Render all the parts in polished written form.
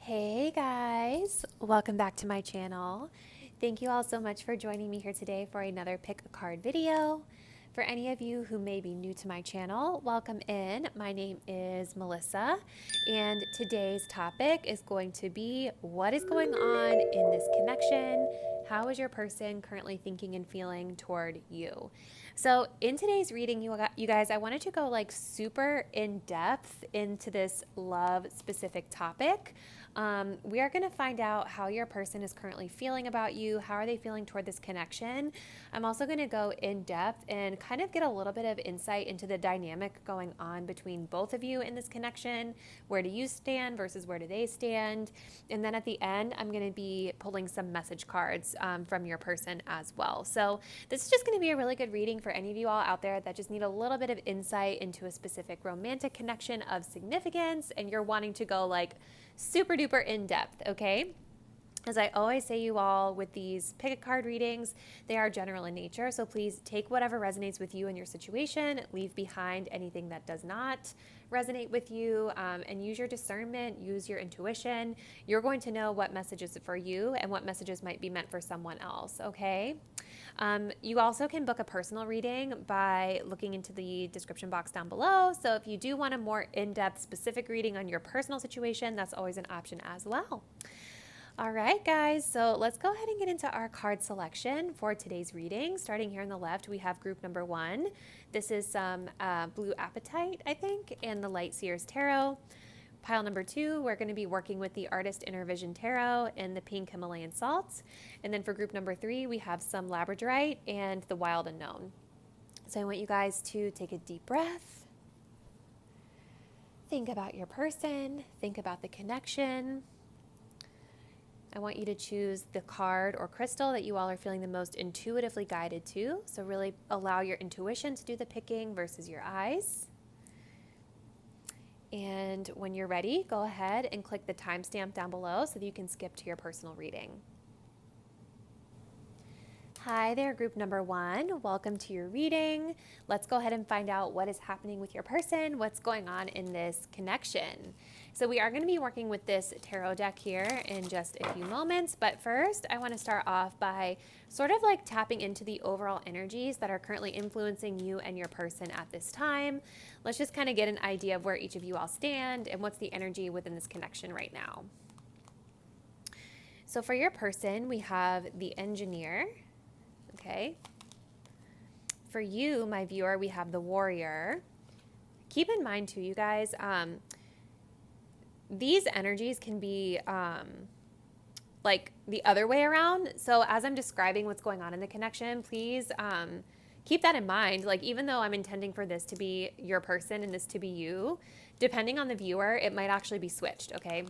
Hey guys, welcome back to my channel. Thank you all so much for joining me here today for another pick a card video. For any of you who may be new to my channel, welcome in. My name is Melissa, and today's topic is going to be what is going on in this connection? How is your person currently thinking and feeling toward you? So in today's reading, you guys, I wanted to go like super in depth into this love specific topic. We are going to find out how your person is currently feeling about you. How are they feeling toward this connection? I'm also going to go in depth and kind of get a little bit of insight into the dynamic going on between both of you in this connection. Where do you stand versus where do they stand? And then at the end, I'm going to be pulling some message cards from your person as well. So this is just going to be a really good reading for any of you all out there that just need a little bit of insight into a specific romantic connection of significance, and you're wanting to go like super duper in depth, okay? As I always say, you all, with these pick a card readings, they are general in nature. So please take whatever resonates with you and your situation, leave behind anything that does not resonate with you, and use your discernment, use your intuition. You're going to know what messages for you and what messages might be meant for someone else, okay? You also can book a personal reading by looking into the description box down below. So if you do want a more in-depth specific reading on your personal situation, that's always an option as well. All right, guys, so let's go ahead and get into our card selection for today's reading. Starting here on the left, we have group number 1. This is some blue Apatite, I think, and the light Seer's Tarot. Pile number 2, we're going to be working with the Artist Inner Vision Tarot and the Pink Himalayan Salt. And then for group number 3, we have some Labradorite and the Wild Unknown. So I want you guys to take a deep breath. Think about your person. Think about the connection. I want you to choose the card or crystal that you all are feeling the most intuitively guided to. So really allow your intuition to do the picking versus your eyes. And when you're ready, go ahead and click the timestamp down below so that you can skip to your personal reading. Hi there, group number 1. Welcome to your reading. Let's go ahead and find out what is happening with your person, what's going on in this connection. So we are going to be working with this tarot deck here in just a few moments, but first I want to start off by sort of like tapping into the overall energies that are currently influencing you and your person at this time. Let's just kind of get an idea of where each of you all stand and what's the energy within this connection right now. So for your person, we have the Engineer. Okay. For you, my viewer, we have the Warrior. Keep in mind too, you guys, these energies can be like the other way around. So as I'm describing what's going on in the connection, please keep that in mind. Like, even though I'm intending for this to be your person and this to be you, depending on the viewer, it might actually be switched, okay?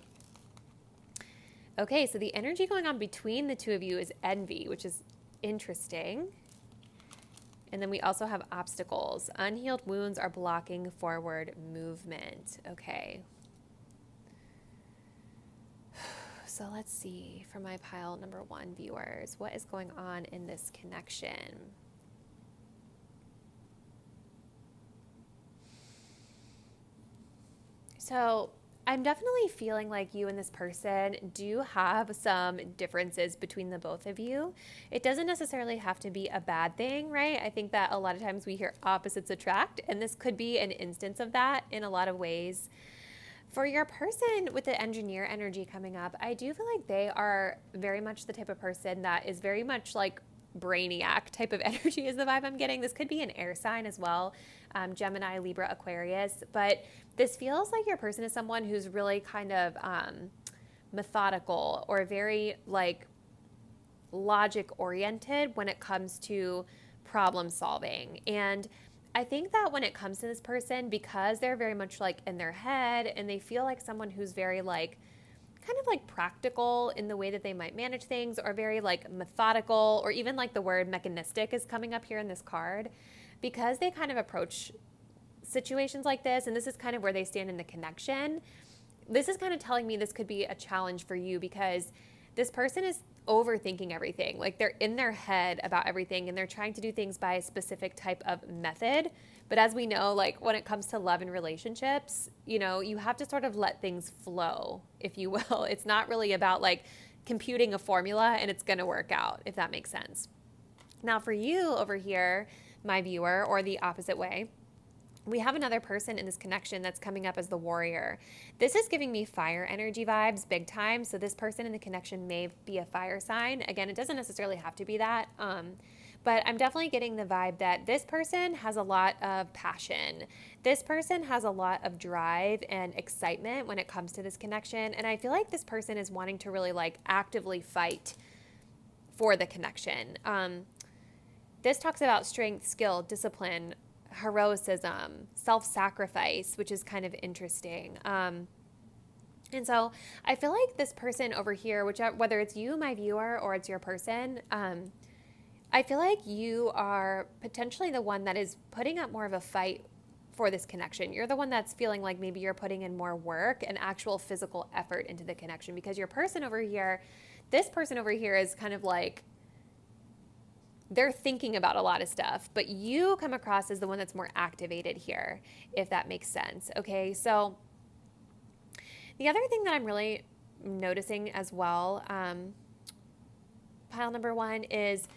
Okay, so the energy going on between the two of you is envy, which is interesting. And then we also have obstacles. Unhealed wounds are blocking forward movement. Okay. So let's see for my pile number 1 viewers, what is going on in this connection? So I'm definitely feeling like you and this person do have some differences between the both of you. It doesn't necessarily have to be a bad thing, right? I think that a lot of times we hear opposites attract, and this could be an instance of that in a lot of ways. For your person with the Engineer energy coming up, I do feel like they are very much the type of person that is very much like brainiac type of energy is the vibe I'm getting. This could be an air sign as well, Gemini, Libra, Aquarius, but this feels like your person is someone who's really kind of methodical or very like logic oriented when it comes to problem solving. And I think that when it comes to this person, because they're very much like in their head and they feel like someone who's very like kind of like practical in the way that they might manage things, or very like methodical, or even like the word mechanistic is coming up here in this card, because they kind of approach situations like this, and this is kind of where they stand in the connection. This is kind of telling me this could be a challenge for you, because this person is overthinking everything. Like, they're in their head about everything, and they're trying to do things by a specific type of method, But as we know, like when it comes to love and relationships, you know, you have to sort of let things flow, if you will. It's not really about like computing a formula and it's going to work out, if that makes sense. Now for you over here, my viewer, or the opposite way, we have another person in this connection that's coming up as the warrior. This is giving me fire energy vibes big time. So this person in the connection may be a fire sign. Again, it doesn't necessarily have to be that. But I'm definitely getting the vibe that this person has a lot of passion. This person has a lot of drive and excitement when it comes to this connection. And I feel like this person is wanting to really like actively fight for the connection. This talks about strength, skill, discipline, heroism, self-sacrifice, which is kind of interesting. And so I feel like this person over here, whether it's you, my viewer, or it's your person, I feel like you are potentially the one that is putting up more of a fight for this connection. You're the one that's feeling like maybe you're putting in more work and actual physical effort into the connection, because your person over here, this person over here is kind of like, they're thinking about a lot of stuff, but you come across as the one that's more activated here, if that makes sense. Okay, so the other thing that I'm really noticing as well, pile number one, is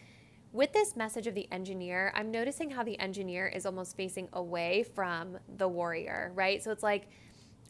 with this message of the engineer, I'm noticing how the engineer is almost facing away from the warrior, right? So it's like,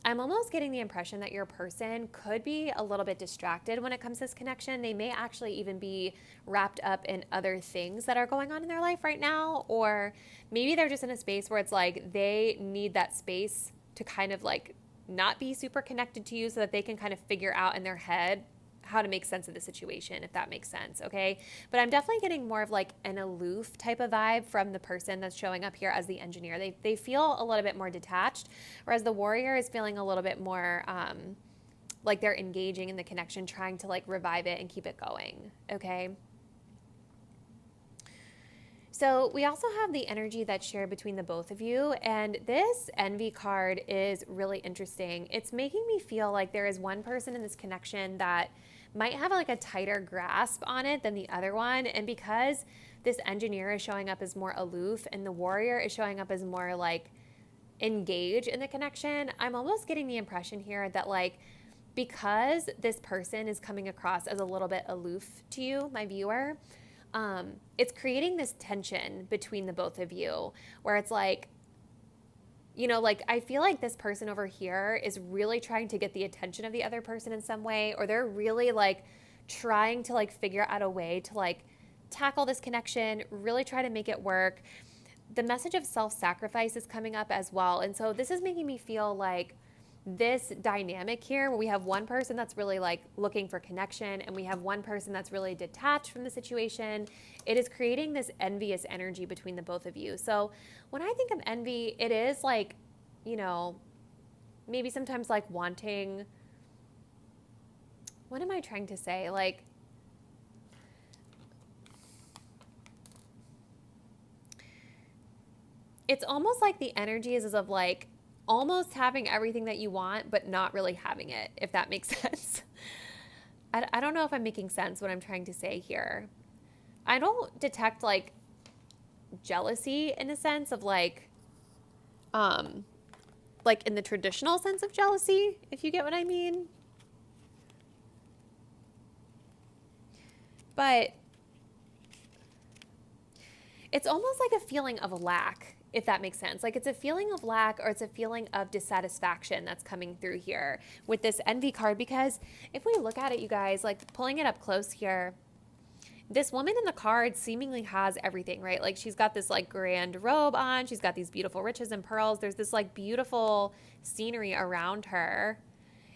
I'm almost getting the impression that your person could be a little bit distracted when it comes to this connection. They may actually even be wrapped up in other things that are going on in their life right now, or maybe they're just in a space where it's like they need that space to kind of like not be super connected to you so that they can kind of figure out in their head how to make sense of the situation, if that makes sense, okay? But I'm definitely getting more of like an aloof type of vibe from the person that's showing up here as the engineer. They feel a little bit more detached, whereas the warrior is feeling a little bit more like they're engaging in the connection, trying to like revive it and keep it going, okay? So we also have the energy that's shared between the both of you, and this envy card is really interesting. It's making me feel like there is one person in this connection that might have like a tighter grasp on it than the other one, and because this engineer is showing up as more aloof and the warrior is showing up as more like engaged in the connection, I'm almost getting the impression here that like because this person is coming across as a little bit aloof to you, my viewer, it's creating this tension between the both of you where it's like, you know, like I feel like this person over here is really trying to get the attention of the other person in some way, or they're really like trying to like figure out a way to like tackle this connection, really try to make it work. The message of self-sacrifice is coming up as well. And so this is making me feel like this dynamic here where we have one person that's really like looking for connection and we have one person that's really detached from the situation, it is creating this envious energy between the both of you. So when I think of envy, it is like, you know, maybe sometimes like wanting, what am I trying to say? Like, it's almost like the energy is of like, almost having everything that you want, but not really having it, if that makes sense. I don't know if I'm making sense what I'm trying to say here. I don't detect like jealousy in a sense of like in the traditional sense of jealousy, if you get what I mean. But it's almost like a feeling of lack, if that makes sense. Like it's a feeling of lack or it's a feeling of dissatisfaction that's coming through here with this envy card. Because if we look at it, you guys, like pulling it up close here, this woman in the card seemingly has everything, right? Like she's got this like grand robe on. She's got these beautiful riches and pearls. There's this like beautiful scenery around her.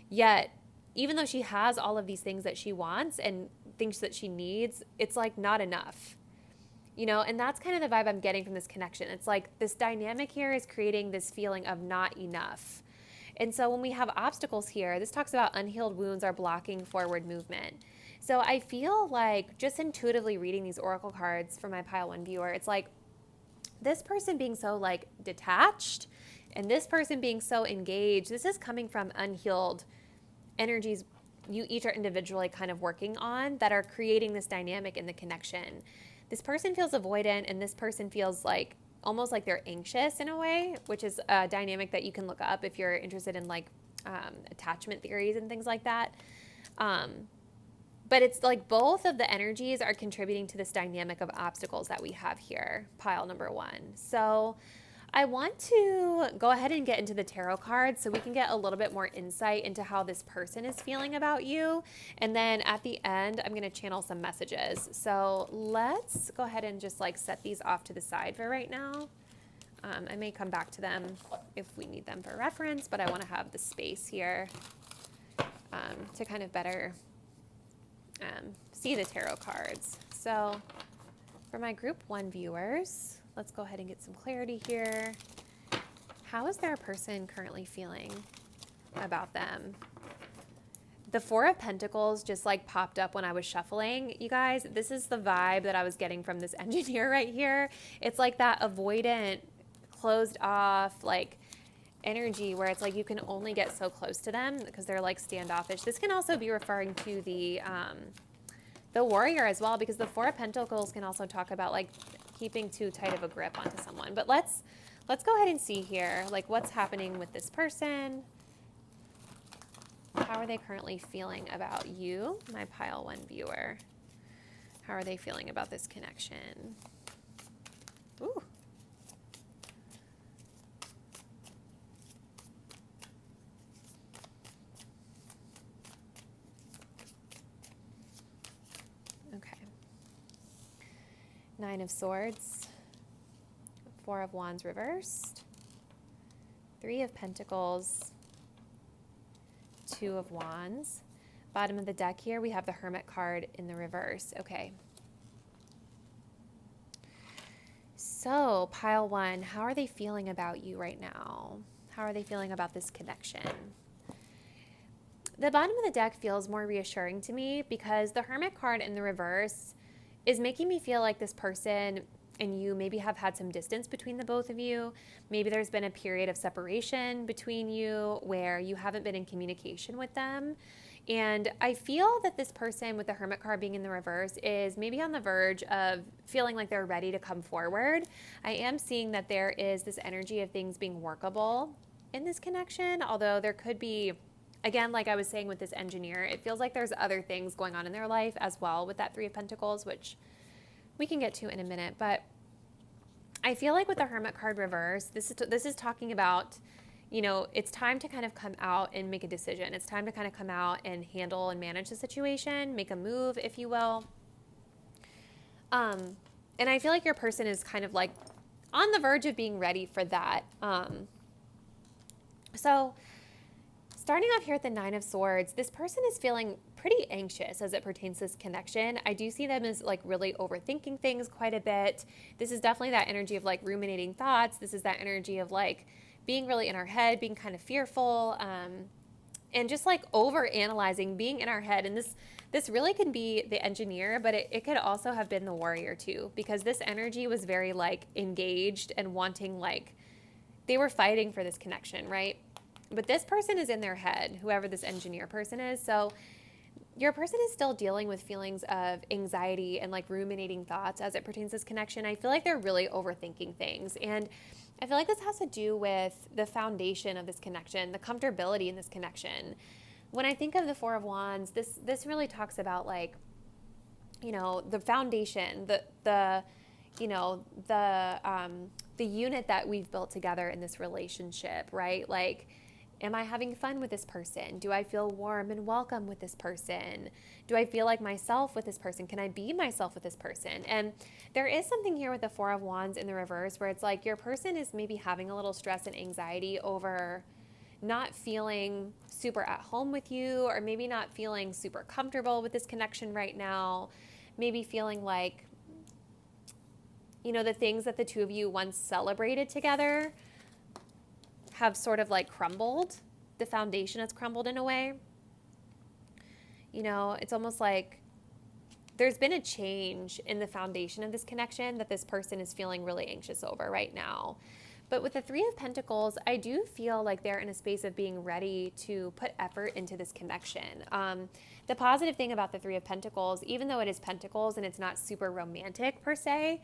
Yet, even though she has all of these things that she wants and things that she needs, it's like not enough. You know, and that's kind of the vibe I'm getting from this connection. It's like this dynamic here is creating this feeling of not enough. And so when we have obstacles here, this talks about unhealed wounds are blocking forward movement. So I feel like just intuitively reading these oracle cards for my pile one viewer, it's like this person being so like detached and this person being so engaged, this is coming from unhealed energies you each are individually kind of working on that are creating this dynamic in the connection. This person feels avoidant and this person feels like almost like they're anxious in a way, which is a dynamic that you can look up if you're interested in like attachment theories and things like that. But it's like both of the energies are contributing to this dynamic of obstacles that we have here, pile number 1. So I want to go ahead and get into the tarot cards so we can get a little bit more insight into how this person is feeling about you. And then at the end, I'm going to channel some messages. So let's go ahead and just like set these off to the side for right now. I may come back to them if we need them for reference, but I want to have the space here to kind of better see the tarot cards. So for my group 1 viewers, let's go ahead and get some clarity here. How is their person currently feeling about them? The 4 of Pentacles just like popped up when I was shuffling. You guys, this is the vibe that I was getting from this engineer right here. It's like that avoidant, closed off, like energy where it's like you can only get so close to them because they're like standoffish. This can also be referring to the warrior as well, because the 4 of Pentacles can also talk about like keeping too tight of a grip onto someone. But let's go ahead and see here, like what's happening with this person. How are they currently feeling about you, my pile 1 viewer? How are they feeling about this connection? Ooh. Okay. 9 of Swords, 4 of Wands reversed, 3 of Pentacles, 2 of Wands. Bottom of the deck here, we have the Hermit card in the reverse. Okay. So, pile 1, how are they feeling about you right now? How are they feeling about this connection? The bottom of the deck feels more reassuring to me because the Hermit card in the reverse is making me feel like this person and you maybe have had some distance between the both of you. Maybe there's been a period of separation between you where you haven't been in communication with them. And I feel that this person with the Hermit card being in the reverse is maybe on the verge of feeling like they're ready to come forward. I am seeing that there is this energy of things being workable in this connection, although there could be, again, like I was saying with this engineer, it feels like there's other things going on in their life as well with that 3 of Pentacles, which we can get to in a minute. But I feel like with the Hermit card reverse, this is talking about, you know, it's time to kind of come out and make a decision. It's time to kind of come out and handle and manage the situation, make a move, if you will. And I feel like your person is kind of like on the verge of being ready for that. So starting off here at the 9 of Swords, this person is feeling pretty anxious as it pertains to this connection. I do see them as like really overthinking things quite a bit. This is definitely that energy of like ruminating thoughts. This is that energy of like being really in our head, being kind of fearful, and just like over analyzing, being in our head. And this really can be the engineer, but it could also have been the warrior too, because this energy was very like engaged and wanting, like they were fighting for this connection, right? But this person is in their head, whoever this engineer person is. So your person is still dealing with feelings of anxiety and like ruminating thoughts as it pertains to this connection. I feel like they're really overthinking things. And I feel like this has to do with the foundation of this connection, the comfortability in this connection. When I think of the 4 of Wands, this really talks about like, you know, the foundation, the unit that we've built together in this relationship, right? Like, am I having fun with this person? Do I feel warm and welcome with this person? Do I feel like myself with this person? Can I be myself with this person? And there is something here with the 4 of Wands in the reverse where it's like your person is maybe having a little stress and anxiety over not feeling super at home with you, or maybe not feeling super comfortable with this connection right now. Maybe feeling like, you know, the things that the two of you once celebrated together have sort of like crumbled. The foundation has crumbled in a way. You know, it's almost like there's been a change in the foundation of this connection that this person is feeling really anxious over right now. But with the 3 of Pentacles, I do feel like they're in a space of being ready to put effort into this connection. The positive thing about the 3 of Pentacles, even though it is Pentacles and it's not super romantic per se,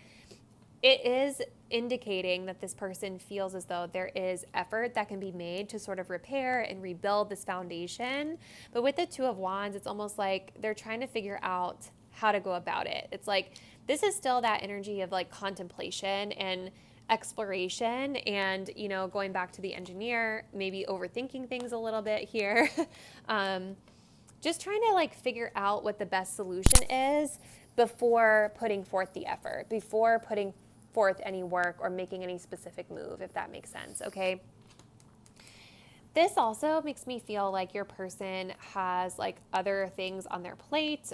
it is indicating that this person feels as though there is effort that can be made to sort of repair and rebuild this foundation. But with the Two of Wands, it's almost like they're trying to figure out how to go about it. It's like this is still that energy of like contemplation and exploration and, you know, going back to the engineer, maybe overthinking things a little bit here. Just trying to like figure out what the best solution is before putting forth the effort, before putting forth any work or making any specific move, if that makes sense, okay? This also makes me feel like your person has like other things on their plate.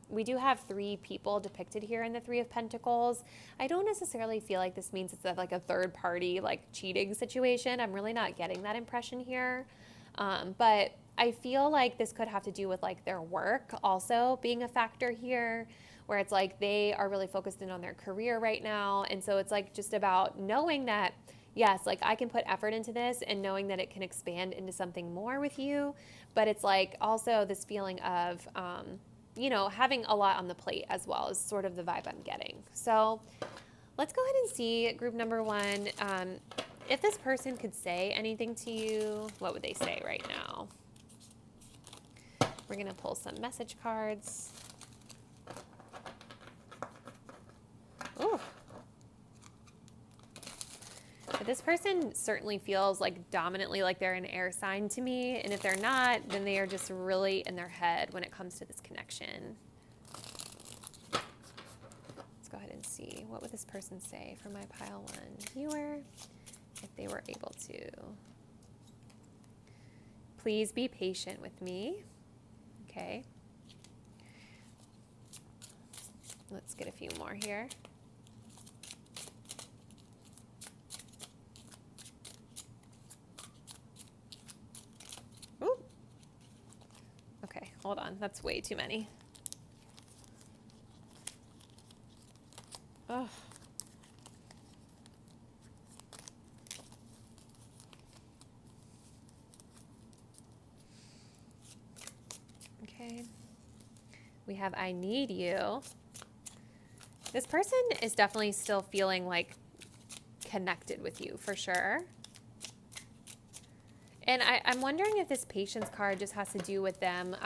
We do have 3 people depicted here in the 3 of Pentacles. I don't necessarily feel like this means it's like a third party like cheating situation. I'm really not getting that impression here. But I feel like this could have to do with like their work also being a factor here, where it's like they are really focused in on their career right now. And so it's like just about knowing that, yes, like I can put effort into this and knowing that it can expand into something more with you. But it's like also this feeling of, you know, having a lot on the plate as well is sort of the vibe I'm getting. So let's go ahead and see group number 1. If this person could say anything to you, what would they say right now? We're going to pull some message cards. Ooh. But this person certainly feels like dominantly like they're an air sign to me. And if they're not, then they are just really in their head when it comes to this connection. Let's go ahead and see. What would this person say for my pile 1 viewer if they were able to? Please be patient with me. Okay. Let's get a few more here. Ooh. Okay, hold on. That's way too many. Oh. Okay. We have I need you. This person is definitely still feeling like connected with you for sure. And I'm wondering if this patience card just has to do with them,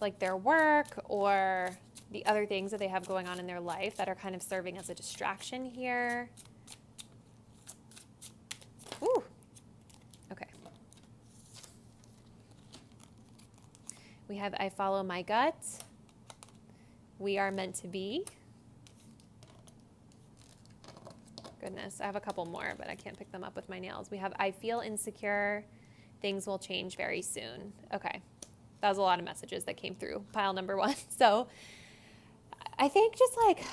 like their work or the other things that they have going on in their life that are kind of serving as a distraction here. Ooh. Okay. We have I follow my gut. We are meant to be. Goodness, I have a couple more, but I can't pick them up with my nails. We have I feel insecure. Things will change very soon. Okay. That was a lot of messages that came through pile number 1. So I think just like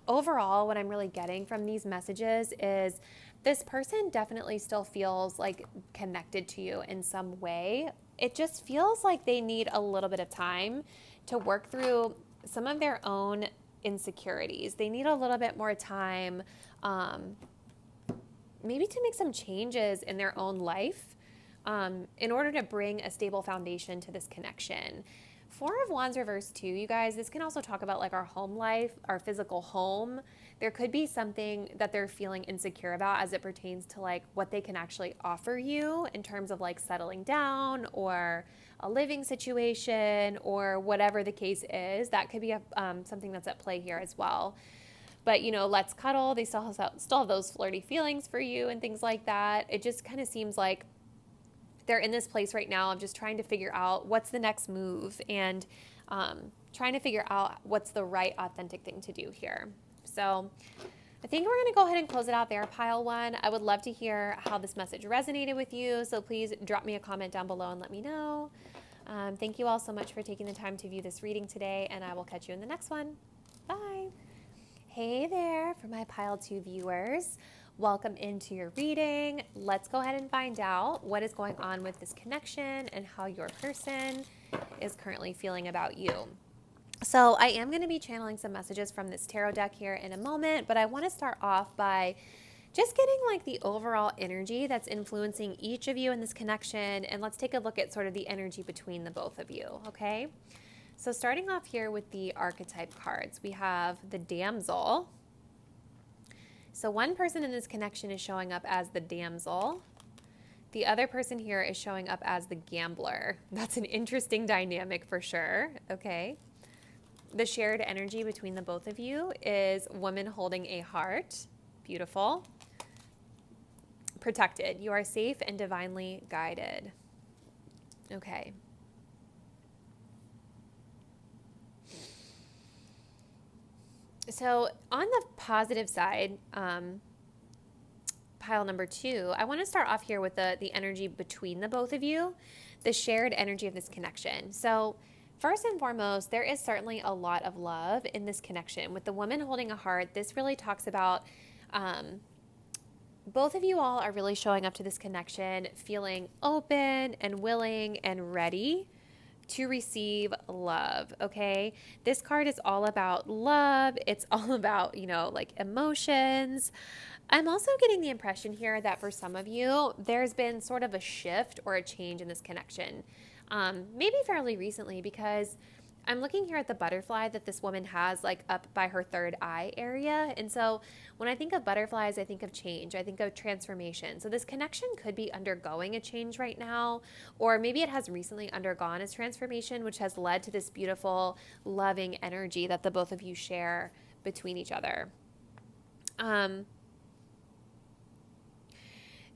overall what I'm really getting from these messages is this person definitely still feels like connected to you in some way. It just feels like they need a little bit of time to work through some of their own insecurities. They need a little bit more time, maybe to make some changes in their own life in order to bring a stable foundation to this connection. 4 of Wands reversed too, you guys. This can also talk about like our home life, our physical home. There could be something that they're feeling insecure about as it pertains to like what they can actually offer you in terms of like settling down or a living situation or whatever the case is. That could be something that's at play here as well. But, you know, let's cuddle. They still have those flirty feelings for you and things like that. It just kind of seems like they're in this place right now of just trying to figure out what's the next move and trying to figure out what's the right authentic thing to do here. So I think we're going to go ahead and close it out there, pile 1. I would love to hear how this message resonated with you. So please drop me a comment down below and let me know. Thank you all so much for taking the time to view this reading today, and I will catch you in the next one. Bye. Hey there, for my pile 2 viewers. Welcome into your reading. Let's go ahead and find out what is going on with this connection and how your person is currently feeling about you. So I am going to be channeling some messages from this tarot deck here in a moment, but I want to start off by just getting like the overall energy that's influencing each of you in this connection. And let's take a look at sort of the energy between the both of you, okay? So starting off here with the archetype cards, we have the damsel, So one person in this connection is showing up as the damsel. The other person here is showing up as the gambler. That's an interesting dynamic for sure. Okay. The shared energy between the both of you is woman holding a heart. Beautiful. Protected. You are safe and divinely guided. Okay. So on the positive side, pile number 2, I want to start off here with the energy between the both of you, the shared energy of this connection. So first and foremost, there is certainly a lot of love in this connection. With the woman holding a heart, this really talks about both of you all are really showing up to this connection feeling open and willing and ready to receive love, okay? This card is all about love. It's all about, like emotions. I'm also getting the impression here that for some of you, there's been sort of a shift or a change in this connection, maybe fairly recently, because I'm looking here at the butterfly that this woman has like up by her third eye area. And so when I think of butterflies, I think of change. I think of transformation. So this connection could be undergoing a change right now, or maybe it has recently undergone a transformation, which has led to this beautiful, loving energy that the both of you share between each other.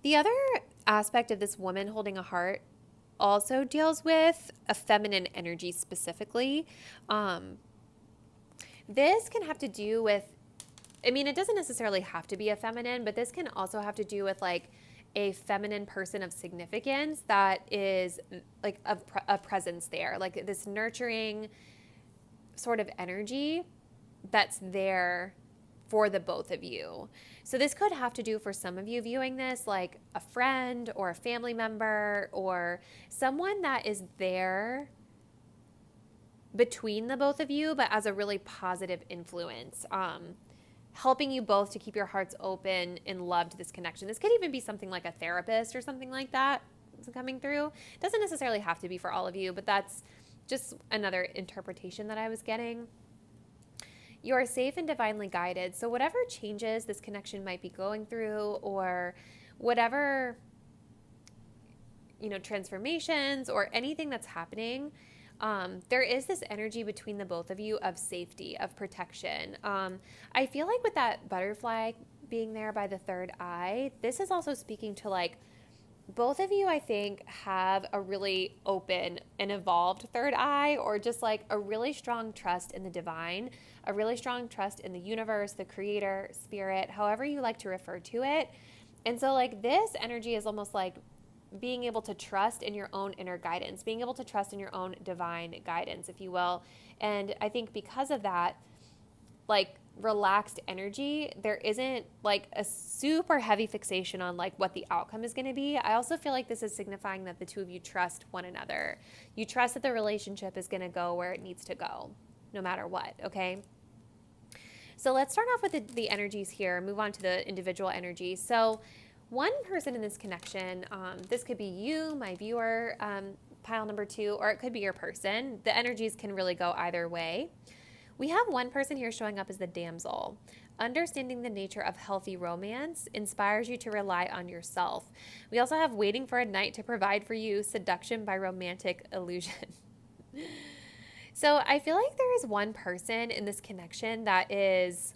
The other aspect of this woman holding a heart also deals with a feminine energy specifically. This can have to do with, it doesn't necessarily have to be a feminine, but this can also have to do with like a feminine person of significance that is like a presence there, like this nurturing sort of energy that's there for the both of you. So this could have to do, for some of you viewing this, like a friend or a family member or someone that is there between the both of you, but as a really positive influence, helping you both to keep your hearts open in love to this connection. This could even be something like a therapist or something like that coming through. It doesn't necessarily have to be for all of you, but that's just another interpretation that I was getting. You are safe and divinely guided. So whatever changes this connection might be going through, or whatever, transformations or anything that's happening, there is this energy between the both of you of safety, of protection. I feel like with that butterfly being there by the third eye, this is also speaking to like both of you, I think, have a really open and evolved third eye, or just like a really strong trust in the divine, a really strong trust in the universe, the creator, spirit, however you like to refer to it. And so like this energy is almost like being able to trust in your own inner guidance, being able to trust in your own divine guidance, if you will. And I think because of that, like relaxed energy, there isn't like a super heavy fixation on like what the outcome is going to be. I also feel like this is signifying that the two of you trust one another. You trust that the relationship is going to go where it needs to go, no matter what, okay? So let's start off with the energies here, move on to the individual energies. So one person in this connection, this could be you, my viewer, pile number 2, or it could be your person. The energies can really go either way. We have one person here showing up as the damsel. Understanding the nature of healthy romance inspires you to rely on yourself. We also have waiting for a knight to provide for you, seduction by romantic illusion. So I feel like there is one person in this connection that is,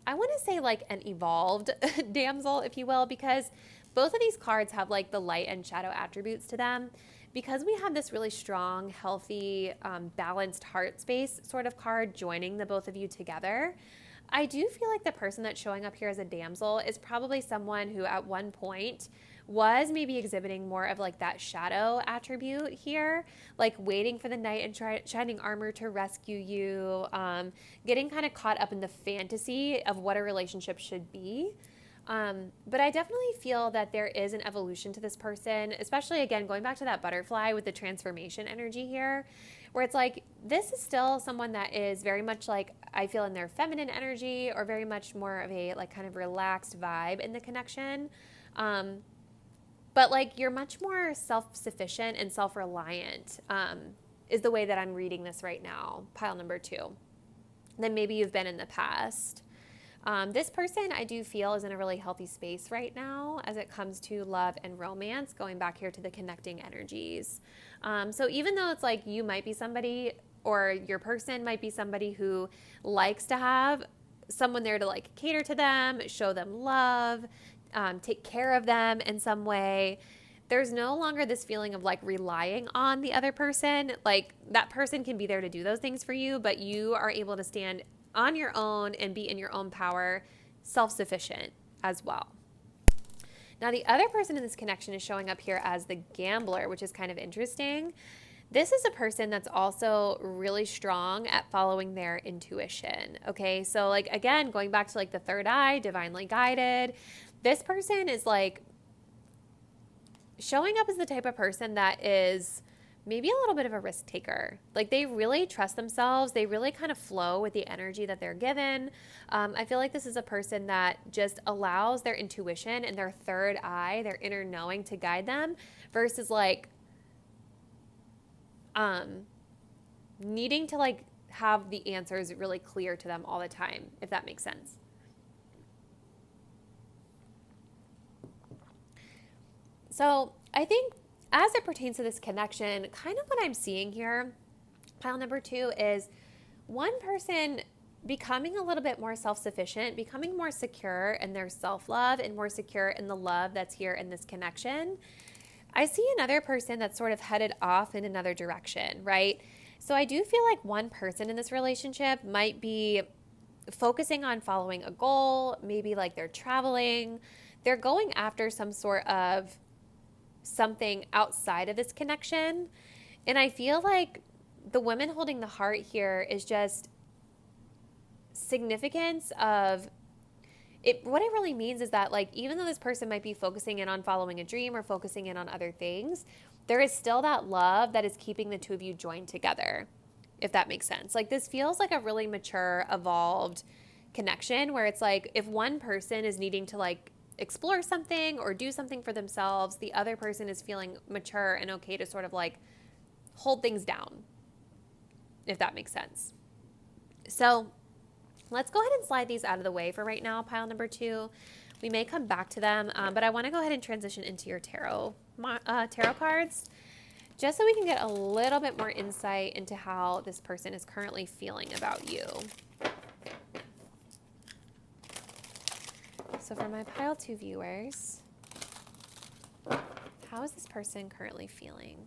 I want to say like an evolved damsel, if you will, because both of these cards have like the light and shadow attributes to them. Because we have this really strong, healthy, balanced heart space sort of card joining the both of you together, I do feel like the person that's showing up here as a damsel is probably someone who at one point was maybe exhibiting more of like that shadow attribute here, like waiting for the knight in shining armor to rescue you, getting kind of caught up in the fantasy of what a relationship should be. But I definitely feel that there is an evolution to this person, especially again, going back to that butterfly with the transformation energy here, where it's like, this is still someone that is very much like, I feel in their feminine energy, or very much more of a like kind of relaxed vibe in the connection. But like you're much more self-sufficient and self-reliant, is the way that I'm reading this right now, pile number 2, than maybe you've been in the past. This person I do feel is in a really healthy space right now as it comes to love and romance, going back here to the connecting energies. So even though it's like you might be somebody, or your person might be somebody who likes to have someone there to like cater to them, show them love, take care of them in some way, there's no longer this feeling of like relying on the other person. Like that person can be there to do those things for you, but you are able to stand on your own and be in your own power, self-sufficient as well. Now, the other person in this connection is showing up here as the gambler, which is kind of interesting. This is a person that's also really strong at following their intuition. Okay, so like again, going back to like the third eye, divinely guided, this person is like showing up as the type of person that is maybe a little bit of a risk taker. Like they really trust themselves. They really kind of flow with the energy that they're given. I feel like this is a person that just allows their intuition and their third eye, their inner knowing to guide them versus like needing to like have the answers really clear to them all the time, if that makes sense. So I think as it pertains to this connection, kind of what I'm seeing here, pile number 2 is one person becoming a little bit more self-sufficient, becoming more secure in their self-love and more secure in the love that's here in this connection. I see another person that's sort of headed off in another direction, right? So I do feel like one person in this relationship might be focusing on following a goal, maybe like they're traveling, they're going after some sort of something outside of this connection. And I feel like the woman holding the heart here is just significance of it. What it really means is that like even though this person might be focusing in on following a dream or focusing in on other things, there is still that love that is keeping the two of you joined together, if that makes sense. Like this feels like a really mature, evolved connection where it's like if one person is needing to like explore something or do something for themselves, the other person is feeling mature and okay to sort of like hold things down, if that makes sense. So let's go ahead and slide these out of the way for right now, pile number 2. We may come back to them, but I want to go ahead and transition into your tarot cards just so we can get a little bit more insight into how this person is currently feeling about you. So for my pile 2 viewers, how is this person currently feeling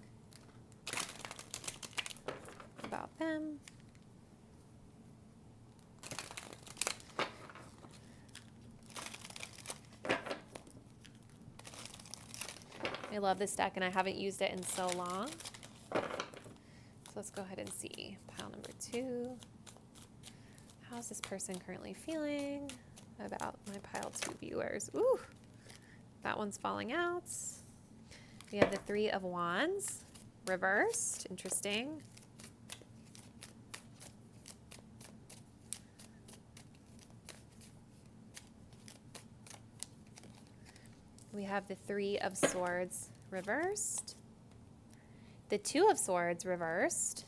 about them? I love this deck and I haven't used it in so long. So let's go ahead and see. Pile number 2. How's this person currently feeling about my pile 2 viewers? Ooh, that one's falling out. We have the 3 of Wands reversed. Interesting. We have the 3 of Swords reversed. The 2 of Swords reversed.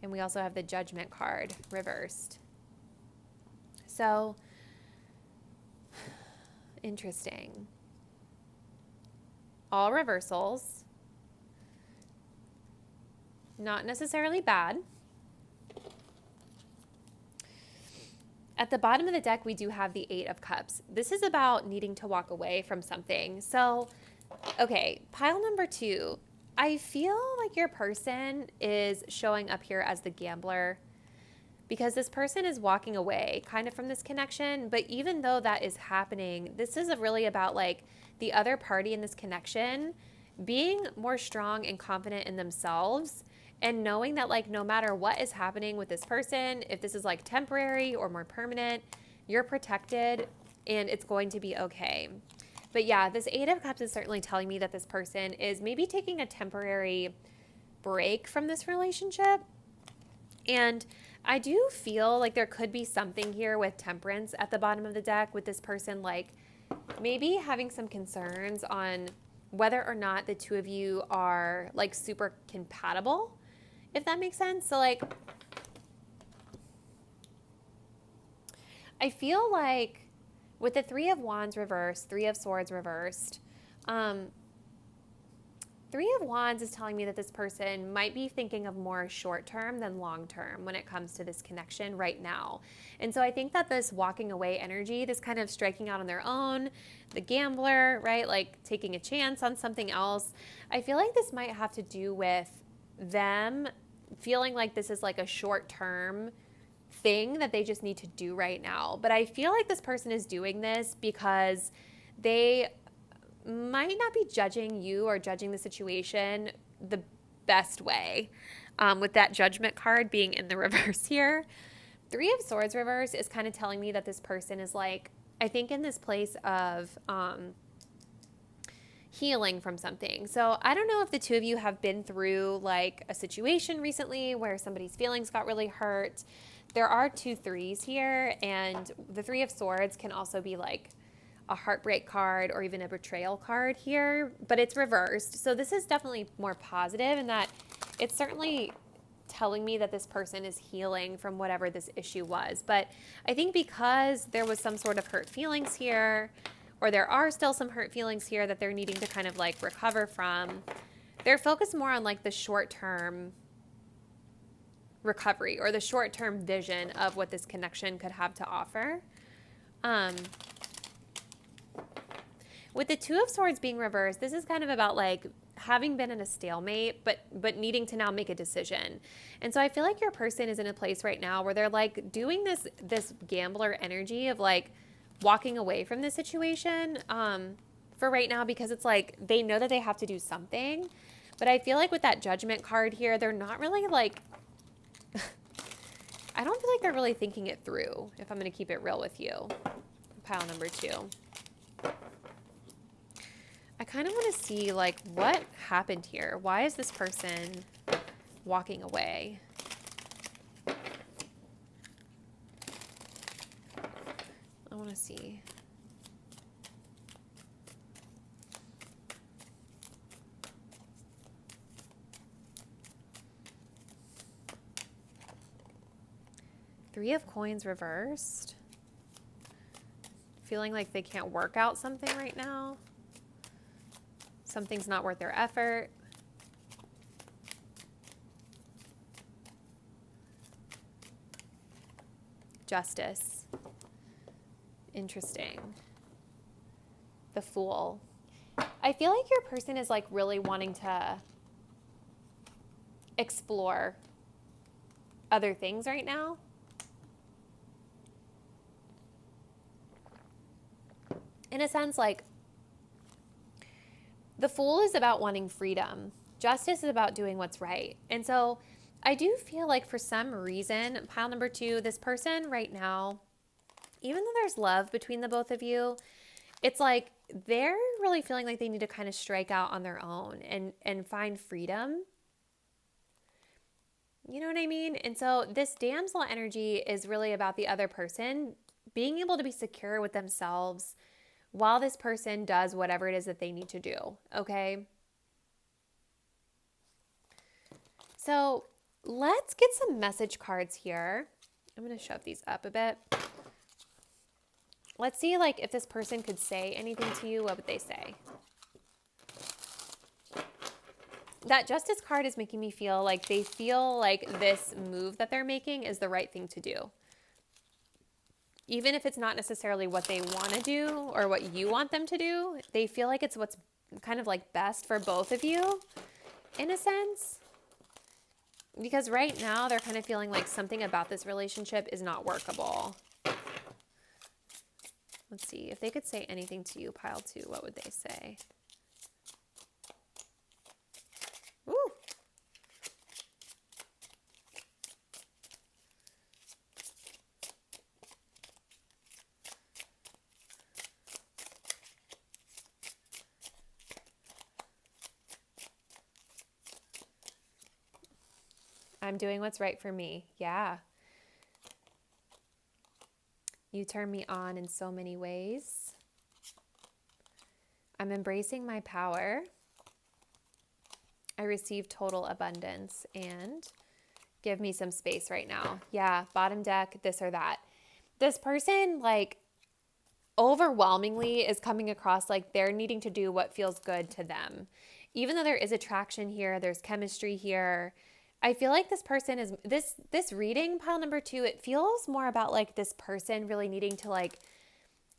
And we also have the Judgment card reversed. So, interesting. All reversals. Not necessarily bad. At the bottom of the deck, we do have the 8 of Cups. This is about needing to walk away from something. So, okay, pile number 2. I feel like your person is showing up here as the gambler because this person is walking away kind of from this connection. But even though that is happening, this is really about like the other party in this connection being more strong and confident in themselves and knowing that like no matter what is happening with this person, if this is like temporary or more permanent, you're protected and it's going to be okay. But yeah, this 8 of Cups is certainly telling me that this person is maybe taking a temporary break from this relationship. And I do feel like there could be something here with Temperance at the bottom of the deck with this person like maybe having some concerns on whether or not the two of you are like super compatible, if that makes sense. So like I feel like with the Three of Wands reversed, Three of Swords reversed, Three of Wands is telling me that this person might be thinking of more short term than long term when it comes to this connection right now. And so I think that this walking away energy, this kind of striking out on their own, the gambler, right? Like taking a chance on something else. I feel like this might have to do with them feeling like this is like a short term thing that they just need to do right now. But I feel like this person is doing this because they might not be judging you or judging the situation the best way. With that Judgment card being in the reverse here. Three of Swords reverse is kind of telling me that this person is like, I think in this place of healing from something. So I don't know if the two of you have been through like a situation recently where somebody's feelings got really hurt. There are 2 threes here, and the Three of Swords can also be like a heartbreak card or even a betrayal card here, but it's reversed. So this is definitely more positive in that it's certainly telling me that this person is healing from whatever this issue was. But I think because there was some sort of hurt feelings here, or there are still some hurt feelings here that they're needing to kind of like recover from, they're focused more on like the short-term recovery or the short-term vision of what this connection could have to offer. With the Two of Swords being reversed, this is kind of about like having been in a stalemate, but needing to now make a decision. And so I feel like your person is in a place right now where they're like doing this gambler energy of like walking away from the situation for right now, because it's like they know that they have to do something. But I feel like with that Judgment card here, they're not really like, I don't feel like they're really thinking it through, if I'm going to keep it real with you. Pile number 2. I kind of want to see like what happened here. Why is this person walking away? I want to see. Three of Coins reversed. Feeling like they can't work out something right now. Something's not worth their effort. Justice. Interesting. The Fool. I feel like your person is like really wanting to explore other things right now. In a sense, like, the Fool is about wanting freedom. Justice is about doing what's right. And so I do feel like for some reason, pile number 2, this person right now, even though there's love between the both of you, it's like they're really feeling like they need to kind of strike out on their own and find freedom. You know what I mean? And so this damsel energy is really about the other person being able to be secure with themselves while this person does whatever it is that they need to do, okay? So let's get some message cards here. I'm going to shove these up a bit. Let's see, like, if this person could say anything to you, what would they say? That Justice card is making me feel like they feel like this move that they're making is the right thing to do. Even if it's not necessarily what they want to do or what you want them to do, they feel like it's what's kind of like best for both of you, in a sense. Because right now they're kind of feeling like something about this relationship is not workable. Let's see, if they could say anything to you, pile 2, what would they say? Ooh. I'm doing what's right for me. Yeah. You turn me on in so many ways. I'm embracing my power. I receive total abundance, and give me some space right now. Yeah, bottom deck, this or that. this person, like, overwhelmingly is coming across like they're needing to do what feels good to them. Even though there is attraction here, there's chemistry here. I feel like this person is this reading, pile number 2, it feels more about like this person really needing to like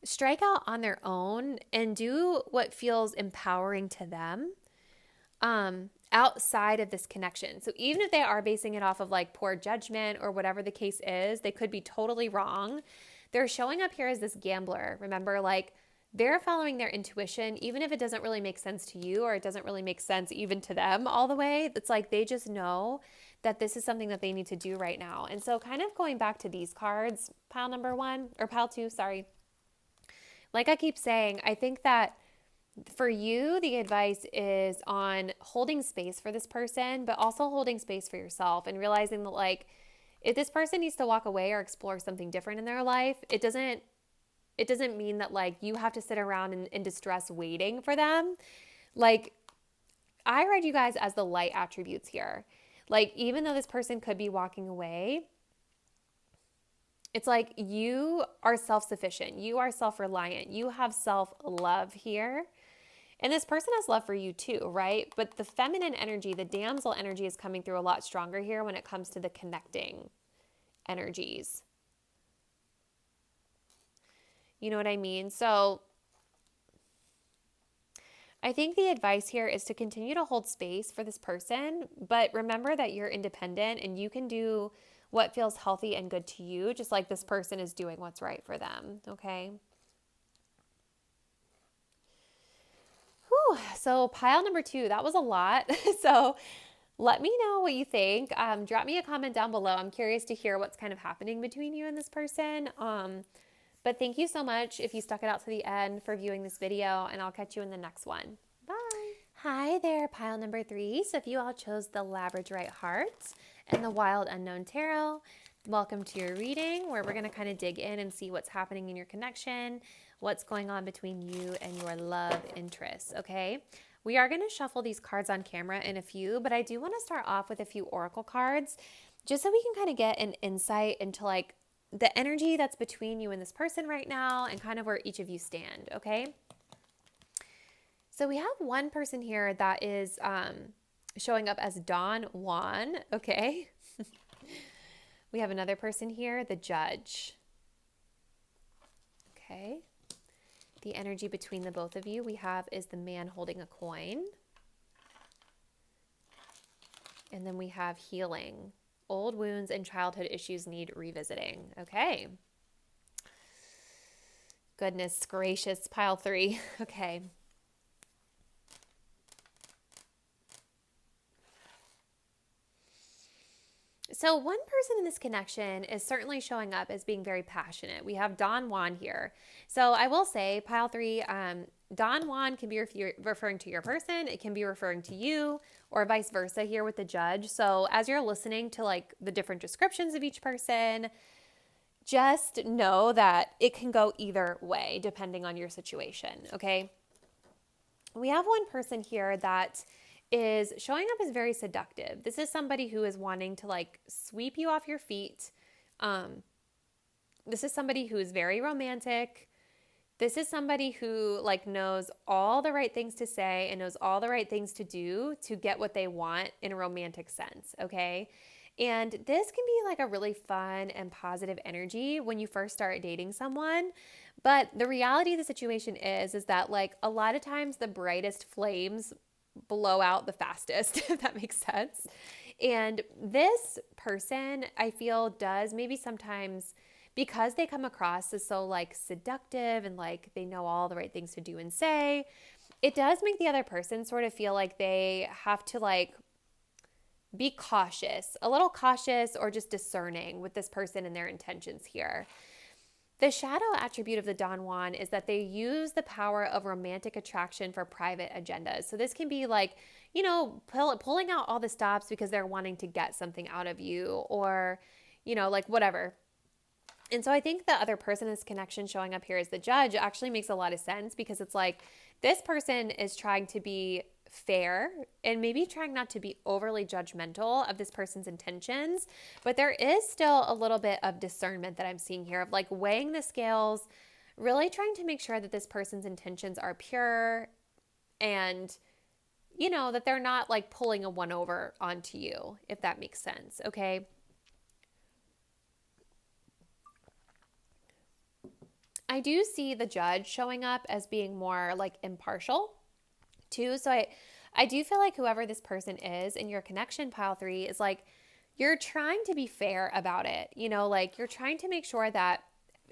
strike out on their own and do what feels empowering to them outside of this connection. So even if they are basing it off of like poor judgment or whatever the case is, they could be totally wrong. They're showing up here as this gambler. Remember, like, they're following their intuition, even if it doesn't really make sense to you or it doesn't really make sense even to them all the way. It's like they just know that this is something that they need to do right now. And so kind of going back to these cards, pile number 1 or pile 2, sorry. Like I keep saying, I think that for you, the advice is on holding space for this person, but also holding space for yourself and realizing that, like, if this person needs to walk away or explore something different in their life, it doesn't mean that like you have to sit around in distress waiting for them. Like, I read you guys as the light attributes here. Like, even though this person could be walking away, it's like you are self-sufficient. You are self-reliant. You have self-love here. And this person has love for you too, right? But the feminine energy, the damsel energy is coming through a lot stronger here when it comes to the connecting energies. You know what I mean? So I think the advice here is to continue to hold space for this person, but remember that you're independent and you can do what feels healthy and good to you, just like this person is doing what's right for them, okay? Whew. So pile number 2, that was a lot. So let me know what you think. Drop me a comment down below. I'm curious to hear what's kind of happening between you and this person. But thank you so much if you stuck it out to the end for viewing this video, and I'll catch you in the next one. Bye. Hi there, pile number 3. So if you all chose the Labradorite Hearts and the Wild Unknown Tarot, welcome to your reading where we're going to kind of dig in and see what's happening in your connection, what's going on between you and your love interests, okay? We are going to shuffle these cards on camera in a few, but I do want to start off with a few oracle cards just so we can kind of get an insight into like the energy that's between you and this person right now and kind of where each of you stand, okay? So we have one person here that is showing up as Don Juan, okay? We have another person here, the Judge. Okay. The energy between the both of you we have is the Man holding a coin. And then we have Healing. Old wounds and childhood issues need revisiting. Okay. Goodness gracious, pile 3. Okay. So one person in this connection is certainly showing up as being very passionate. We have Don Juan here. So I will say, pile 3, Don Juan can be referring to your person. It can be referring to you, or vice versa here with the Judge. So as you're listening to like the different descriptions of each person, just know that it can go either way depending on your situation, okay? We have one person here that is showing up as very seductive. This is somebody who is wanting to like sweep you off your feet. This is somebody who is very romantic. This is somebody who like knows all the right things to say and knows all the right things to do to get what they want in a romantic sense, okay? And this can be like a really fun and positive energy when you first start dating someone. But the reality of the situation is that like a lot of times the brightest flames blow out the fastest, if that makes sense. And this person, I feel, does maybe sometimes, because they come across as so like seductive and like they know all the right things to do and say, it does make the other person sort of feel like they have to like be cautious, a little cautious or just discerning with this person and their intentions here. The shadow attribute of the Don Juan is that they use the power of romantic attraction for private agendas. So this can be like, you know, pulling out all the stops because they're wanting to get something out of you or, you know, like whatever. And so I think the other person in this connection showing up here as the Judge actually makes a lot of sense because it's like this person is trying to be fair and maybe trying not to be overly judgmental of this person's intentions, but there is still a little bit of discernment that I'm seeing here of like weighing the scales, really trying to make sure that this person's intentions are pure and, you know, that they're not like pulling a one over onto you, if that makes sense. Okay. I do see the judge showing up as being more like impartial too. So I do feel like whoever this person is in your connection, pile 3, is like, you're trying to be fair about it. You know, like you're trying to make sure that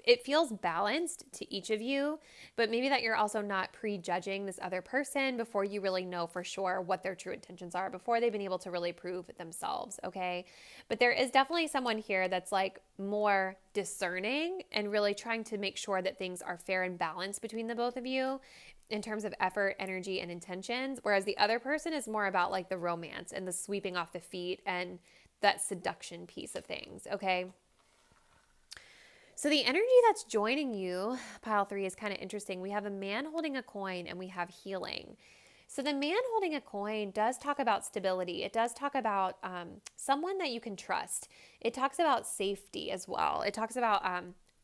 it feels balanced to each of you, but maybe that you're also not prejudging this other person before you really know for sure what their true intentions are, before they've been able to really prove it themselves, okay? But there is definitely someone here that's like more discerning and really trying to make sure that things are fair and balanced between the both of you in terms of effort, energy, and intentions, whereas the other person is more about like the romance and the sweeping off the feet and that seduction piece of things, okay? So the energy that's joining you, pile 3, is kind of interesting. We have a man holding a coin and we have healing. So the man holding a coin does talk about stability. It does talk about someone that you can trust. It talks about safety as well. It talks about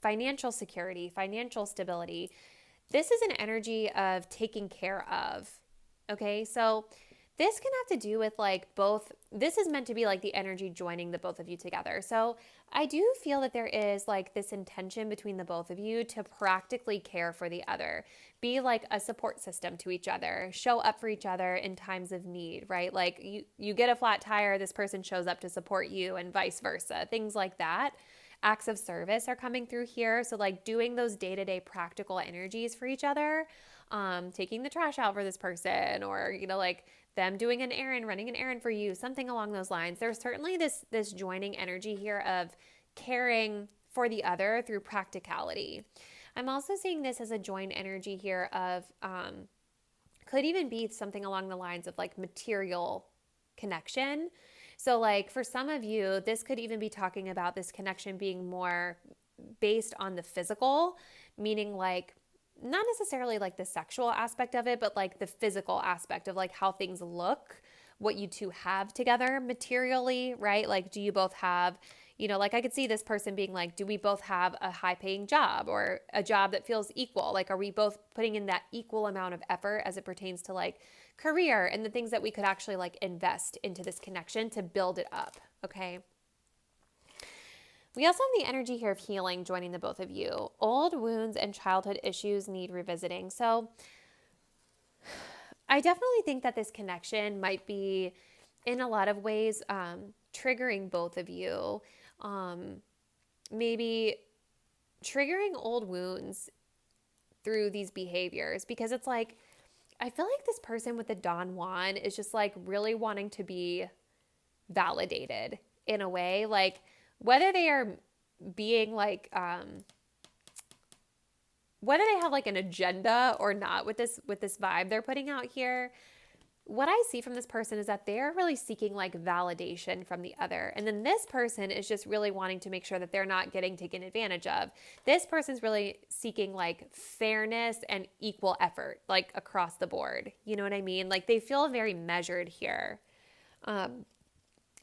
financial security, financial stability. This is an energy of taking care of, okay? So this can have to do with like both. This is meant to be like the energy joining the both of you together. So I do feel that there is like this intention between the both of you to practically care for the other, be like a support system to each other, show up for each other in times of need, right? Like you get a flat tire, this person shows up to support you and vice versa, things like that. Acts of service are coming through here. So like doing those day-to-day practical energies for each other, taking the trash out for this person, or, you know, like them doing an errand, running an errand for you, something along those lines. There's certainly this joining energy here of caring for the other through practicality. I'm also seeing this as a joint energy here of could even be something along the lines of like material connection. So like for some of you, this could even be talking about this connection being more based on the physical, meaning like not necessarily like the sexual aspect of it, but like the physical aspect of like how things look, what you two have together materially, right? Like, do you both have, you know, like I could see this person being like, do we both have a high paying job or a job that feels equal? Like, are we both putting in that equal amount of effort as it pertains to like career and the things that we could actually like invest into this connection to build it up? Okay. We also have the energy here of healing joining the both of you. Old wounds and childhood issues need revisiting. So I definitely think that this connection might be in a lot of ways triggering both of you. Maybe triggering old wounds through these behaviors, because it's like, I feel like this person with the Don Juan is just like really wanting to be validated in a way, like whether they are being like, whether they have like an agenda or not with this vibe they're putting out here, what I see from this person is that they're really seeking like validation from the other. And then this person is just really wanting to make sure that they're not getting taken advantage of. This person's really seeking like fairness and equal effort, like across the board. You know what I mean? Like they feel very measured here.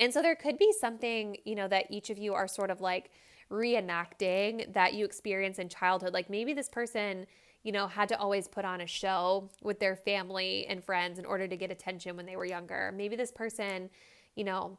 And so there could be something, you know, that each of you are sort of like reenacting that you experience in childhood. Like maybe this person, you know, had to always put on a show with their family and friends in order to get attention when they were younger. Maybe this person, you know,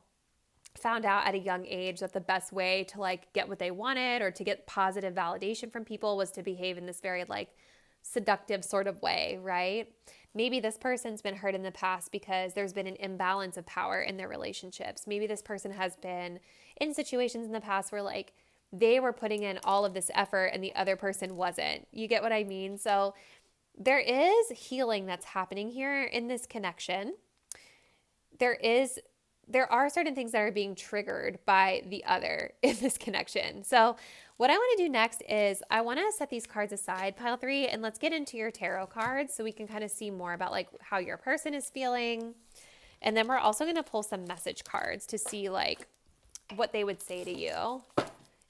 found out at a young age that the best way to like get what they wanted or to get positive validation from people was to behave in this very like seductive sort of way, right? Maybe this person's been hurt in the past because there's been an imbalance of power in their relationships. Maybe this person has been in situations in the past where like they were putting in all of this effort and the other person wasn't. You get what I mean? So there is healing that's happening here in this connection. There are certain things that are being triggered by the other in this connection. So what I want to do next is I want to set these cards aside, pile 3, and let's get into your tarot cards so we can kind of see more about like how your person is feeling. And then we're also going to pull some message cards to see like what they would say to you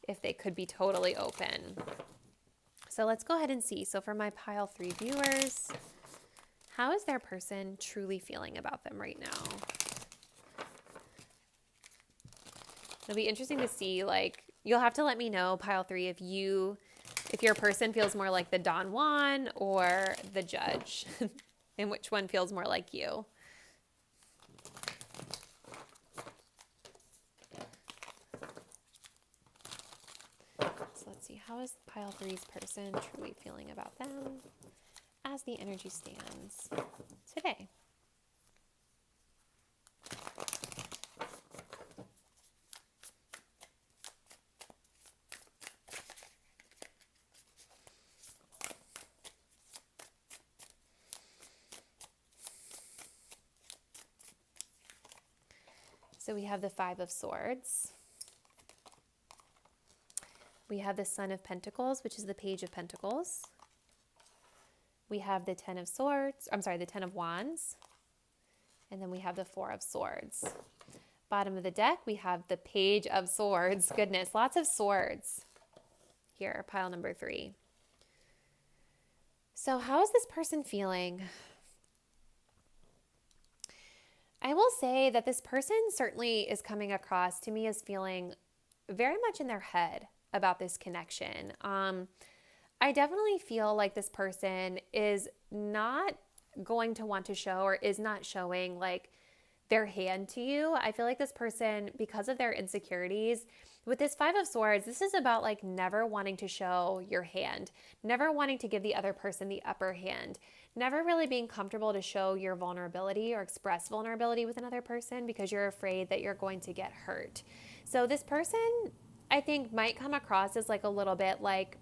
if they could be totally open. So let's go ahead and see. So for my pile 3 viewers, How is their person truly feeling about them right now? It'll be interesting to see, like, you'll have to let me know, pile 3, if your person feels more like the Don Juan or the Judge, and which one feels more like you. So let's see, how is pile 3's person truly feeling about them as the energy stands today? So we have the 5 of Swords. We have the Son of Pentacles, which is the Page of Pentacles. We have the 10 of Swords, the 10 of Wands. And then we have the 4 of Swords. Bottom of the deck, we have the Page of Swords. Goodness, lots of swords here, pile number 3. So how is this person feeling? I will say that this person certainly is coming across to me as feeling very much in their head about this connection. I definitely feel like this person is not going to want to show, or is not showing, like, their hand to you. I feel like this person, because of their insecurities, with this 5 of Swords, this is about, like, never wanting to show your hand, never wanting to give the other person the upper hand, never really being comfortable to show your vulnerability or express vulnerability with another person because you're afraid that you're going to get hurt. So this person, I think, might come across as, like, a little bit like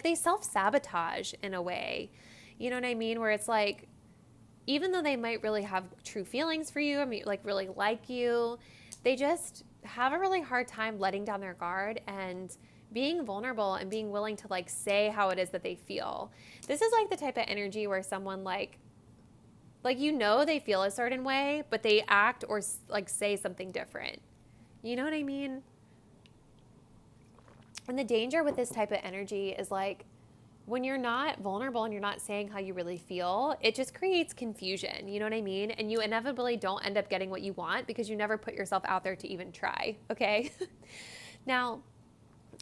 they self-sabotage in a way. You know what I mean? Where it's like, even though they might really have true feelings for you, I mean, like, really like you, they just have a really hard time letting down their guard and being vulnerable and being willing to, like, say how it is that they feel. This is like the type of energy where someone like you know they feel a certain way, but they act or, like, say something different. You know what I mean? And the danger with this type of energy is, like, when you're not vulnerable and you're not saying how you really feel, it just creates confusion. You know what I mean? And you inevitably don't end up getting what you want because you never put yourself out there to even try. Okay. Now,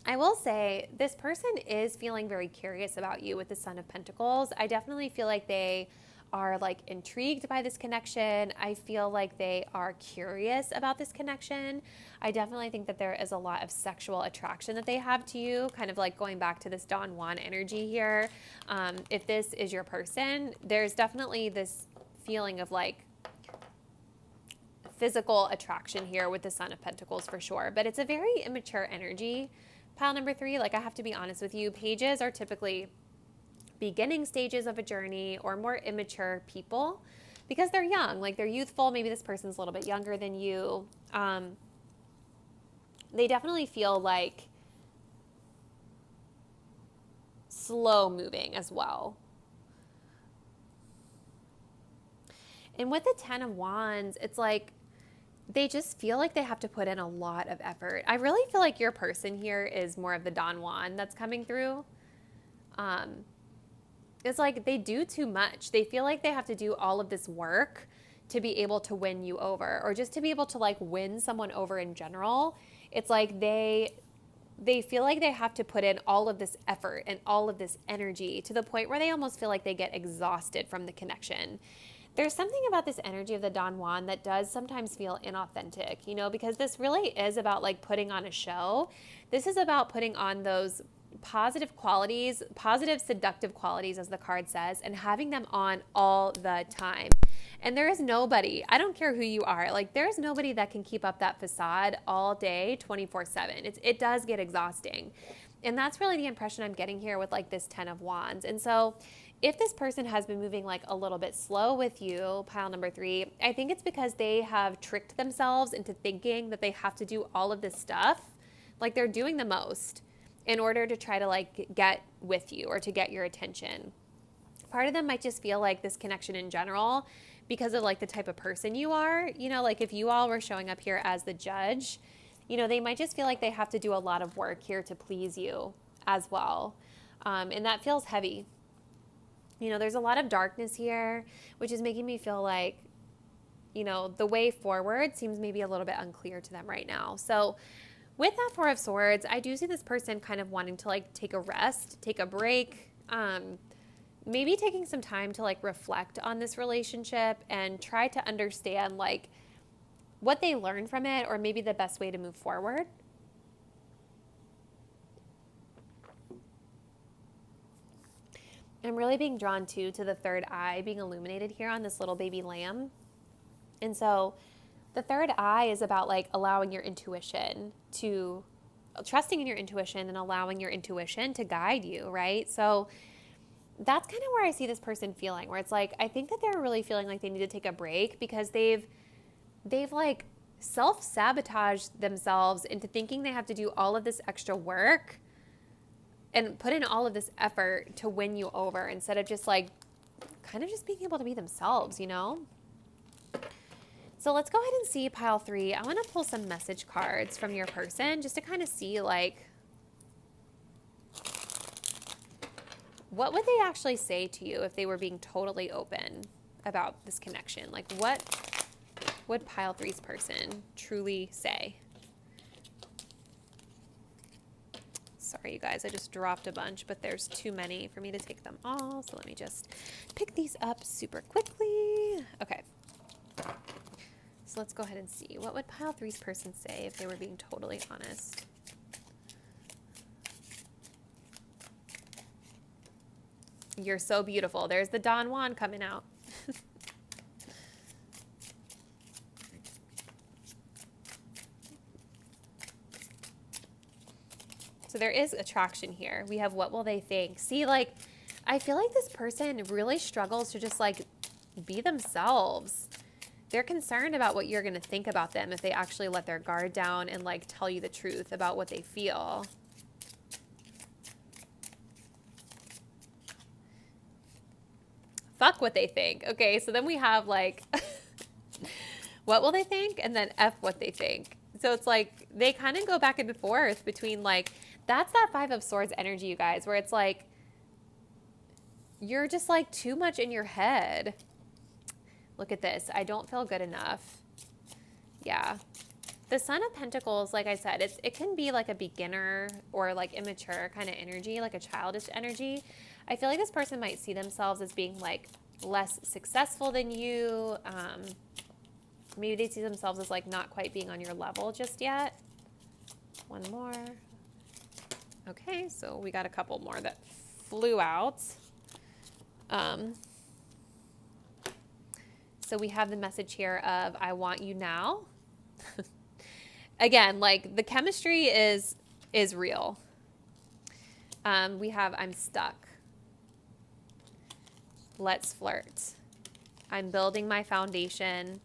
I will say this person is feeling very curious about you with the Son of Pentacles. I definitely feel like they are, like, intrigued by this connection. I feel like they are curious about this connection. I definitely think that there is a lot of sexual attraction that they have to you, kind of like going back to this Don Juan energy here. If this is your person, there's definitely this feeling of, like, physical attraction here with the Son of Pentacles for sure, but it's a very immature energy. Pile number 3, like, I have to be honest with you, pages are typically beginning stages of a journey or more immature people because they're young, like, they're youthful. Maybe this person's a little bit younger than you. They definitely feel like slow moving as well. And with the 10 of Wands, it's like they just feel like they have to put in a lot of effort. I really feel like your person here is more of the Don Juan that's coming through. It's like they do too much. They feel like they have to do all of this work to be able to win you over, or just to be able to, like, win someone over in general. It's like they feel like they have to put in all of this effort and all of this energy to the point where they almost feel like they get exhausted from the connection. There's something about this energy of the Don Juan that does sometimes feel inauthentic, you know, because this really is about, like, putting on a show. This is about putting on those positive qualities, positive seductive qualities, as the card says, and having them on all the time. And there is nobody, I don't care who you are, like, there's nobody that can keep up that facade all day 24/7. It does get exhausting. And that's really the impression I'm getting here with, like, this 10 of Wands. And so if this person has been moving, like, a little bit slow with you, pile number 3, I think it's because they have tricked themselves into thinking that they have to do all of this stuff, like they're doing the most, in order to try to, like, get with you or to get your attention. Part of them might just feel like this connection in general, because of, like, the type of person you are, you know, like if you all were showing up here as the Judge, you know, they might just feel like they have to do a lot of work here to please you as well. And that feels heavy. You know, there's a lot of darkness here, which is making me feel like, you know, the way forward seems maybe a little bit unclear to them right now. So with that Four of Swords, I do see this person kind of wanting to like take a rest, take a break, maybe taking some time to like reflect on this relationship and try to understand like what they learned from it, or maybe the best way to move forward. I'm really being drawn to the third eye being illuminated here on this little baby lamb. And so the third eye is about like allowing your intuition to, trusting in your intuition and allowing your intuition to guide you, right? So that's kind of where I see this person feeling, where it's like, I think that they're really feeling like they need to take a break because they've like self-sabotaged themselves into thinking they have to do all of this extra work and put in all of this effort to win you over instead of just like kind of just being able to be themselves, you know? So let's go ahead and see pile 3. I want to pull some message cards from your person just to kind of see like, what would they actually say to you if they were being totally open about this connection? Like what would pile 3's person truly say? Sorry, you guys, I just dropped a bunch, but there's too many for me to take them all. So let me just pick these up super quickly. Okay. So let's go ahead and see. What would pile 3's person say if they were being totally honest? You're so beautiful. There's the Don Juan coming out. So there is attraction here. We have what will they think? See, like, I feel like this person really struggles to just like be themselves. They're concerned about what you're going to think about them if they actually let their guard down and like tell you the truth about what they feel. Fuck what they think. Okay, so then we have like, what will they think? And then F what they think. So it's like they kind of go back and forth between like, that's that Five of Swords energy, you guys, where it's like, you're just like too much in your head. Look at this. I don't feel good enough. Yeah. The Son of Pentacles, like I said, it can be like a beginner or like immature kind of energy, like a childish energy. I feel like this person might see themselves as being like less successful than you. Maybe they see themselves as like not quite being on your level just yet. One more. Okay, so we got a couple more that flew out. So we have the message here of, I want you now. Again, like the chemistry is real. We have, I'm stuck. Let's flirt. I'm building my foundation.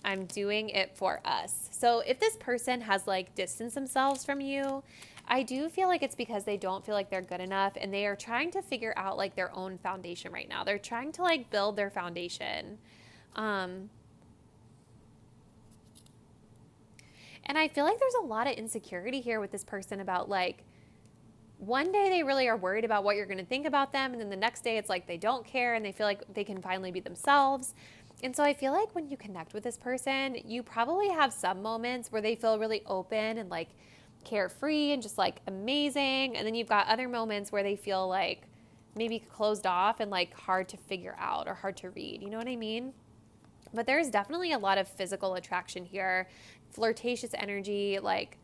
I'm doing it for us. So if this person has like distanced themselves from you, I do feel like it's because they don't feel like they're good enough and they are trying to figure out like their own foundation right now. They're trying to like build their foundation. And I feel like there's a lot of insecurity here with this person about like, one day they really are worried about what you're going to think about them. And then the next day it's like they don't care and they feel like they can finally be themselves. And so I feel like when you connect with this person, you probably have some moments where they feel really open and like carefree and just like amazing. And then you've got other moments where they feel like maybe closed off and like hard to figure out or hard to read. You know what I mean? But there's definitely a lot of physical attraction here, flirtatious energy. Like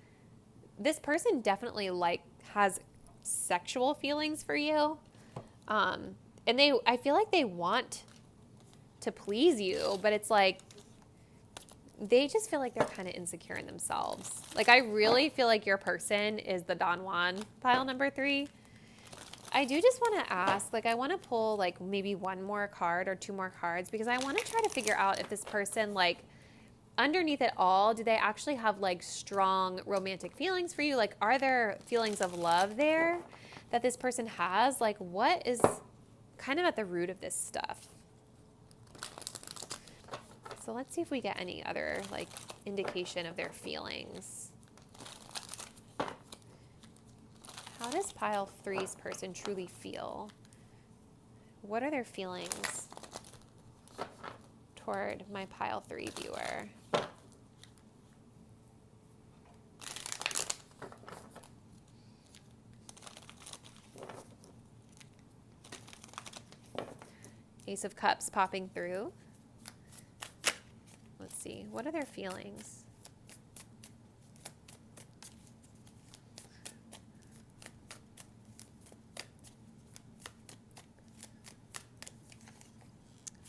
this person definitely like has sexual feelings for you. And I feel like they want to please you, but it's like, they just feel like they're kind of insecure in themselves. Like I really feel like your person is the Don Juan pile number 3. I do just want to ask, like I want to pull like maybe one more card or 2 more cards because I want to try to figure out if this person like underneath it all, do they actually have like strong romantic feelings for you? Like are there feelings of love there that this person has? Like what is kind of at the root of this stuff? So let's see if we get any other like indication of their feelings. How does pile 3's person truly feel? what are their feelings toward my pile 3 viewer? Ace of Cups popping through. Let's see, what are their feelings?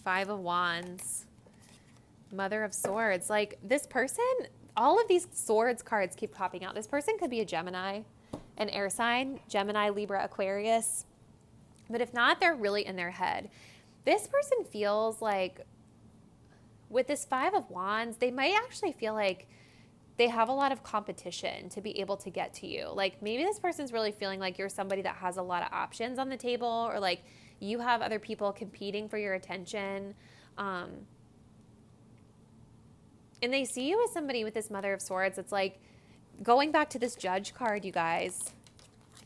Five of Wands. Mother of Swords. Like, this person, all of these Swords cards keep popping out. This person could be a Gemini, an air sign, Gemini, Libra, Aquarius. But if not, they're really in their head. This person feels like, with this Five of Wands, they might actually feel like they have a lot of competition to be able to get to you. Like, maybe this person's really feeling like you're somebody that has a lot of options on the table, or like you have other people competing for your attention. And they see you as somebody with this Mother of Swords. It's like, going back to this Judge card, you guys,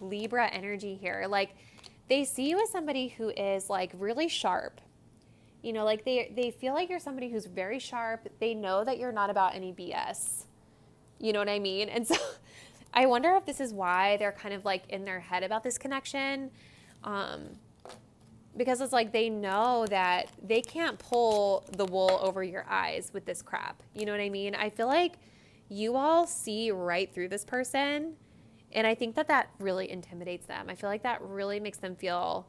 Libra energy here. Like, they see you as somebody who is like really sharp. You know, like they feel like you're somebody who's very sharp. They know that you're not about any BS. You know what I mean? And so I wonder if this is why they're kind of like in their head about this connection. Because it's like they know that they can't pull the wool over your eyes with this crap. You know what I mean? I feel like you all see right through this person. And I think that that really intimidates them. I feel like that really makes them feel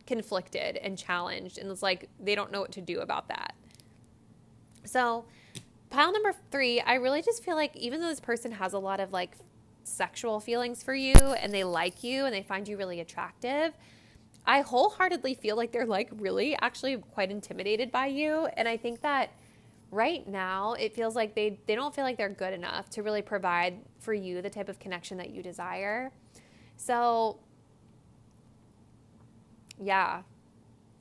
conflicted and challenged. And it's like they don't know what to do about that. So pile number 3, I really just feel like even though this person has a lot of like sexual feelings for you and they like you and they find you really attractive, I wholeheartedly feel like they're like really actually quite intimidated by you. And I think that right now it feels like they don't feel like they're good enough to really provide for you the type of connection that you desire. So yeah,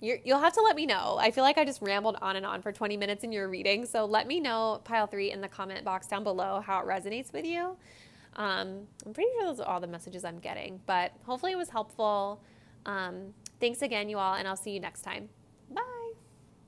you'll have to let me know. I feel like I just rambled on and on for 20 minutes in your reading. So let me know, pile 3, in the comment box down below how it resonates with you. I'm pretty sure those are all the messages I'm getting, but hopefully it was helpful. Thanks again, you all, and I'll see you next time.